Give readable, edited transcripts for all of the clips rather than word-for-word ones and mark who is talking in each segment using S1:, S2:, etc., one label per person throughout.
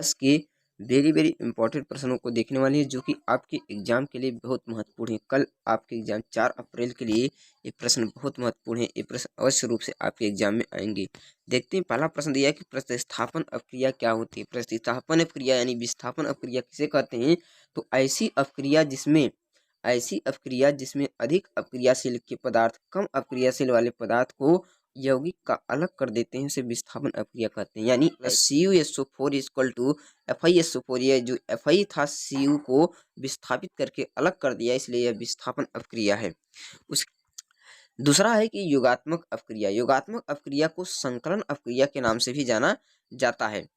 S1: 10 के very very important प्रश्नों को देखने वाले हैं, जो कि आपके एग्जाम के लिए बहुत महत्वपूर्ण है। कल आपके एग्जाम 4 अप्रैल के लिए ये प्रश्न बहुत महत्वपूर्ण है। ये प्रश्न अवश्य रूप से आपके एग्जाम में आएंगे। देखते हैं, पहला प्रश्न दिया है कि प्रतिस्थापन अपक्रिया क्या होती है। प्रतिस्थापन अपक्रिया यानी विस्थापन अपक्रिया किसे कहते हैं? तो ऐसी अपक्रिया जिसमें अधिक अपक्रियाशील के पदार्थ कम अपक्रियाशील वाले पदार्थ को यौगिक का अलग कर देते हैं, उसे विस्थापन अपक्रिया कहते हैं। यानी CuSO4 इक्वल टू FiSO4, ये जो Fi था Cu को विस्थापित करके अलग कर दिया, इसलिए यह विस्थापन अपक्रिया है। उस दूसरा है कि योगात्मक अपक्रिया। योगात्मक अपक्रिया को संकलन अपक्रिया के नाम से भी जाना जाता है।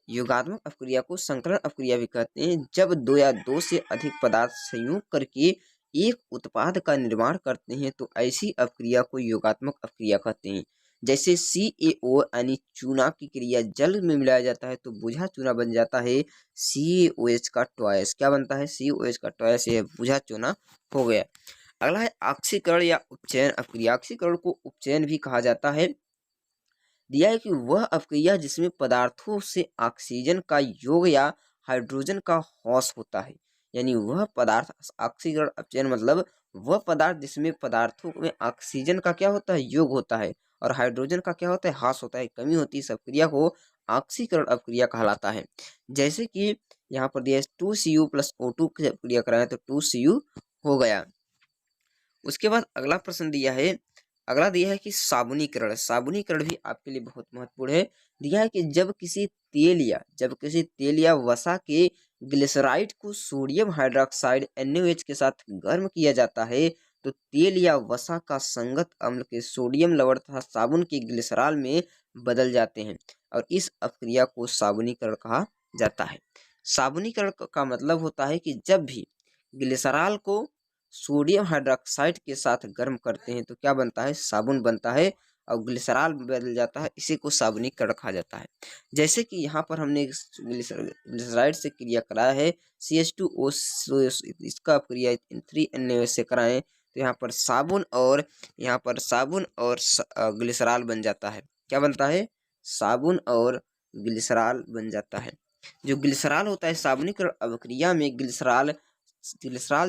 S1: योगात्मक अपक्रिया को संकलन अपक्रिया भी कहते हैं। जब दो या दो से अधिक पदार्थ संयोग करके एक उत्पाद का निर्माण करते हैं तो ऐसी अपक्रिया को योगात्मक अपक्रिया कहते हैं। जैसे CaO यानी चूना की क्रिया जल में मिलाया जाता है तो बुझा चूना बन जाता है CaOH का ट्वाइस। क्या बनता है? CaOH का ट्वाइस, यह बुझा चूना हो गया। अगला है ऑक्सीकरण या उपचयन अपक्रिया। ऑक्सीकरण को उपचयन भी कहा जाता है। दिया है कि वह अपक्रिया जिसमें पदार्थों से ऑक्सीजन का योग या हाइड्रोजन का ह्रास होता है। यानी वह पदार्थ, ऑक्सीकरण अपचयन मतलब वह पदार्थ जिसमें पदार्थों में ऑक्सीजन का क्या होता है? योग होता है, और हाइड्रोजन का क्या होता है? ह्रास होता है, कमी होती है। इस अपक्रिया को ऑक्सीकरण अपक्रिया कहलाता है। जैसे कि यहाँ पर दिया है 2Cu + O2 की अपक्रिया कराएं तो 2Cu हो गया। उसके बाद अगला दिया है कि साबुनीकरण। साबुनीकरण भी आपके लिए बहुत महत्वपूर्ण है। दिया है कि जब किसी तेल या वसा के ग्लिसराइड को सोडियम हाइड्रोक्साइड NaOH के साथ गर्म किया जाता है तो तेल या वसा का संगत अम्ल के सोडियम लवण तथा साबुन के ग्लिसरॉल में बदल जाते हैं, और इस अपक्रिया को साबुनीकरण कहा जाता है। साबुनीकरण का मतलब होता है कि जब भी ग्लिसरॉल को सोडियम हाइड्रोक्साइड के साथ गर्म करते हैं तो क्या बनता है? साबुन बनता है, और ग्लिसरॉल बदल जाता है, इसी को साबुनीकरण कहा जाता है। जैसे कि यहाँ पर हमने ग्लिसराइड से क्रिया कराया है CH2O, इसका क्रिया 3NaOH से कराएं तो यहाँ पर साबुन और ग्लिसरॉल बन जाता है। क्या बनता है? साबुन और ग्लिसरॉल बन जाता है। जो ग्लिसरॉल होता है साबुनीकरण अभिक्रिया में ग्लिसरॉल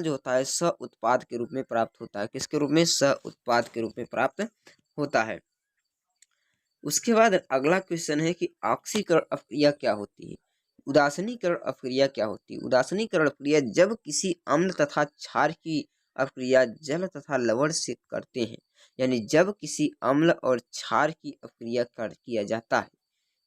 S1: जो होता है स उत्पाद के रूप में प्राप्त होता है। किसके रूप में? स उत्पाद के रूप में प्राप्त होता है। उसके बाद अगला क्वेश्चन है कि ऑक्सीकरण अपक्रिया क्या होती है। उदासीनीकरण अपक्रिया क्या होती है? उदासीनीकरण अपक्रिया जब किसी अम्ल तथा क्षार की अपक्रिया जल तथा लवण से करते हैं। यानी जब किसी अम्ल और क्षार की अपक्रिया किया जाता है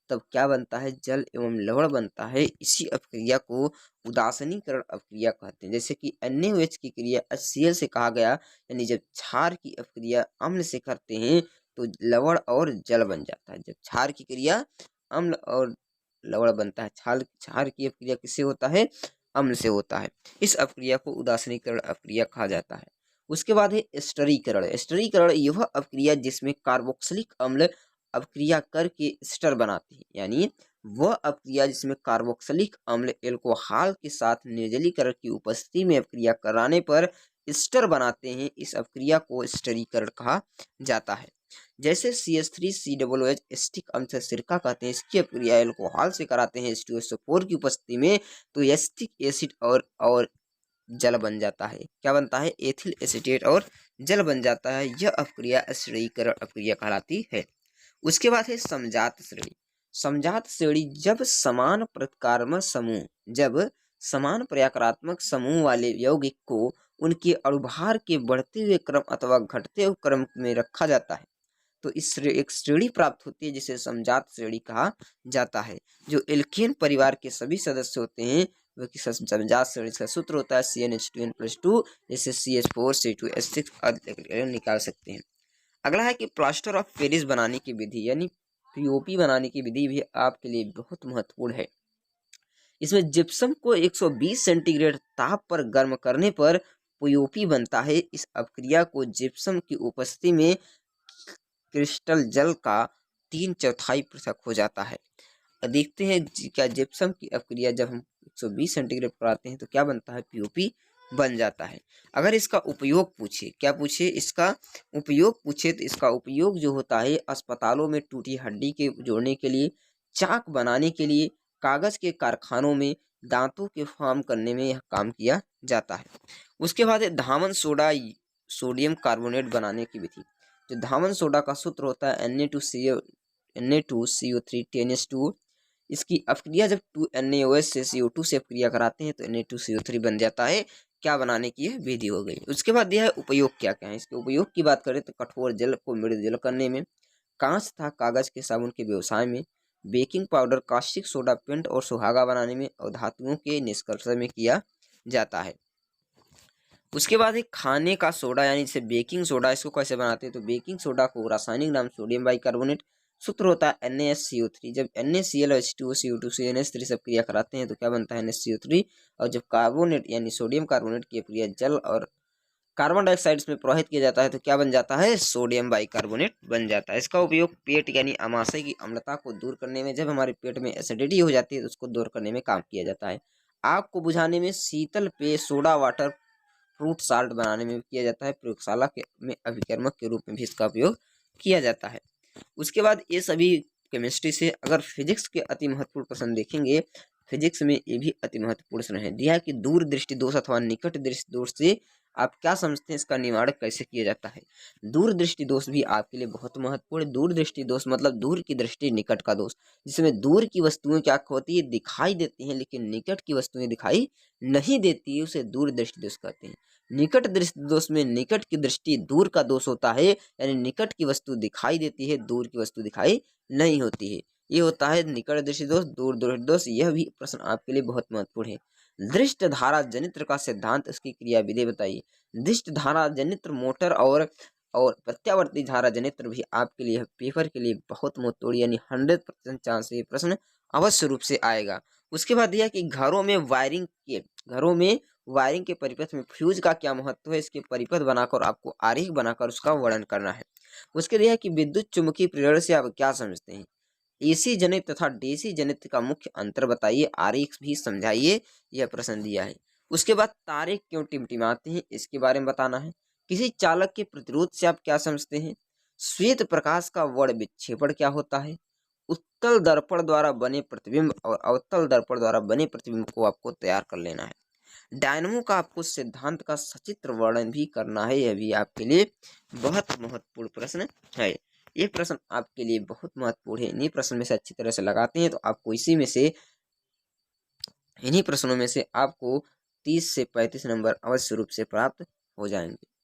S1: तब क्या बनता है? जल एवं लवण बनता है। इसी अपक्रिया को उदासीनीकरण अपक्रिया कहते हैं। जैसे कि NaOH की क्रिया HCl से कहा गया, यानी जब क्षार की अपक्रिया अम्ल से करते हैं तो लवण और जल बन जाता है। जब क्षार की क्रिया अम्ल और लवण बनता है, क्षार की अपक्रिया किससे होता है? अम्ल से होता है। इस अपक्रिया को उदासीनीकरण अपक्रिया कहा जाता है। उसके बाद है स्टरीकरण। स्टरीकरण यह अपक्रिया जिसमें कार्बोक्सिलिक अम्ल अपक्रिया करके एस्टर बनाते हैं। यानी वह अपक्रिया जिसमें कार्बोक्सिलिक अम्ल एल्कोहल के साथ निर्जलीकरण की उपस्थिति में अपक्रिया कराने पर एस्टर बनाते हैं, इस अपक्रिया को स्टरीकरण कहा जाता है। जैसे CH3COOH एस्टिक अम्ल से सिरका कहते हैं, इसकी अपक्रिया एल्कोहल से कराते हैं H2SO4 की उपस्थिति में तो एस्टिक एसिड और जल बन जाता है। क्या बनता है? एथिल एसीटेट और जल बन जाता है। यह अपक्रिया स्टरीकरण अपक्रिया कहलाती है। उसके बाद है समजात श्रेणी। समजात श्रेणी जब समान प्रकारात्मक समूह वाले यौगिक को उनके अणुभार के बढ़ते हुए क्रम अथवा घटते हुए क्रम में रखा जाता है तो इस एक श्रेणी प्राप्त होती है जिसे समजात श्रेणी कहा जाता है। जो एल्केन परिवार के सभी सदस्य होते हैं वह की समजात श्रेणी का सूत्र होता है CnH2n+2, जैसे CH4C2H6 आदि निकाल सकते हैं। अगला है कि प्लास्टर ऑफ पेरिस बनाने की विधि, यानी POP बनाने की विधि भी आपके लिए बहुत महत्वपूर्ण है। इसमें जिप्सम को 120 सेंटीग्रेड ताप पर गर्म करने पर POP बनता है। इस अपक्रिया को जिप्सम की उपस्थिति में क्रिस्टल जल का 3/4 पृथक हो जाता है। देखते हैं क्या जिप्सम की अपक्रिया जब हम 120 सेंटीग्रेड पर आते हैं तो क्या बनता है? POP बन जाता है। अगर इसका उपयोग पूछे, क्या पूछे? इसका उपयोग पूछे तो इसका उपयोग जो होता है अस्पतालों में टूटी हड्डी के जोड़ने के लिए, चाक बनाने के लिए, कागज के कारखानों में दांतों के फॉर्म करने में यह काम किया जाता है। उसके बाद है धामन सोडा सोडियम कार्बोनेट बनाने की विधि। जो धामन सोडा का सूत्र होता है Na2CO3 10S2। इसकी अपक्रिया जब 2NaOH से CO2 से अपक्रिया कराते हैं तो Na2CO3 बन जाता है। क्या बनाने की है विधि हो गई। उसके बाद यह है उपयोग क्या क्या है। इसके उपयोग की बात करें तो कठोर जल को मृदुजल करने में, कांच तथा कागज के साबुन के व्यवसाय में, baking powder, caustic soda, paint और सुहागा बनाने में और धातुओं के निष्कर्षण में किया जाता है। उसके बाद एक खाने का सोडा यानी जैसे बेकिंग सोडा, इसको कैसे बनाते हैं तो बेकिंग सोडा को रासायनिक नाम सोडियम बाइकार्बोनेट, सूत्र होता है NaSCO3। जब NaCl और H2O CO2 से NH3 से क्रिया कराते हैं तो क्या बनता है NaCO3। और जब कार्बोनेट यानी सोडियम कार्बोनेट की क्रिया जल और कार्बन डाइऑक्साइड में प्रवाहित किया जाता है तो क्या बन जाता है सोडियम बाइकार्बोनेट बन जाता है। इसका उपयोग पेट यानी अमाशय की अम्लता को दूर करने में, जब हमारे पेट में एसिडिटी हो जाती है तो उसको दूर करने में काम किया जाता है। आग को बुझाने में, शीतल पेय, सोडा वाटर, फ्रूट साल्ट बनाने में किया जाता है। प्रयोगशाला के में अभिकर्मक के रूप में भी इसका उपयोग किया जाता है। उसके बाद ये सभी केमिस्ट्री से, अगर फिजिक्स के अति महत्वपूर्ण प्रश्न देखेंगे, फिजिक्स में ये भी अति महत्वपूर्ण प्रश्न है दिया है कि दूर दृष्टि दोष अथवा निकट दृष्टि दोष से आप क्या समझते हैं, इसका निवारण कैसे किया जाता है। दूर दृष्टि दोष भी आपके लिए बहुत महत्वपूर्ण है। दूर दृष्टि दोष मतलब दूर की दृष्टि, निकट का दोष, जिसमें दूर की वस्तुएं क्या होती है दिखाई देती हैं लेकिन निकट की वस्तुएं दिखाई नहीं देती है, उसे दूर दृष्टि दोष कहते हैं। निकट दृष्टि दोष में निकट की दृष्टि दूर का दोष होता है, यानी निकट की वस्तु दिखाई देती है, दूर की वस्तु दिखाई नहीं होती है। ये होता है निकट दृष्टि दोष, दूर दृष्टि दोष। यह भी प्रश्न आपके लिए बहुत महत्वपूर्ण है। दृष्ट धारा जनित्र का सिद्धांत, इसकी क्रिया विधि बताइए। दृष्ट धारा जनित्र मोटर और प्रत्यावर्ती धारा जनित्र भी आपके लिए पेपर के लिए बहुत महत्वपूर्ण, यानी 100% चांस ये प्रश्न अवश्य रूप से आएगा। उसके बाद यह कि घरों में वायरिंग के परिपथ में फ्यूज का क्या महत्व है, इसके परिपथ बनाकर आपको आरेख बनाकर उसका वर्णन करना है। उसके लिए कि विद्युत चुंबकीय प्रेरण से आप क्या समझते हैं। AC जनित तथा DC जनित का मुख्य अंतर बताइए, आरेख भी समझाइए, यह प्रश्न दिया है। उसके बाद तारे क्यों टिमटिमाते हैं, इसके बारे में बताना है। किसी चालक के प्रतिरोध से आप क्या समझते हैं। श्वेत प्रकाश का वर्ण विक्षेपण क्या होता है। उत्तल दर्पण द्वारा बने प्रतिबिंब और अवतल दर्पण द्वारा बने प्रतिबिंब को आपको तैयार कर लेना है। डायनमो का आपको सिद्धांत का सचित्र वर्णन भी करना है, यह भी आपके लिए बहुत महत्वपूर्ण प्रश्न है। ये प्रश्न आपके लिए बहुत महत्वपूर्ण है। इन्हीं प्रश्न में से अच्छी तरह से लगाते हैं तो आपको इन्हीं प्रश्नों में से आपको 30 से 35 नंबर अवश्य रूप से प्राप्त हो जाएंगे।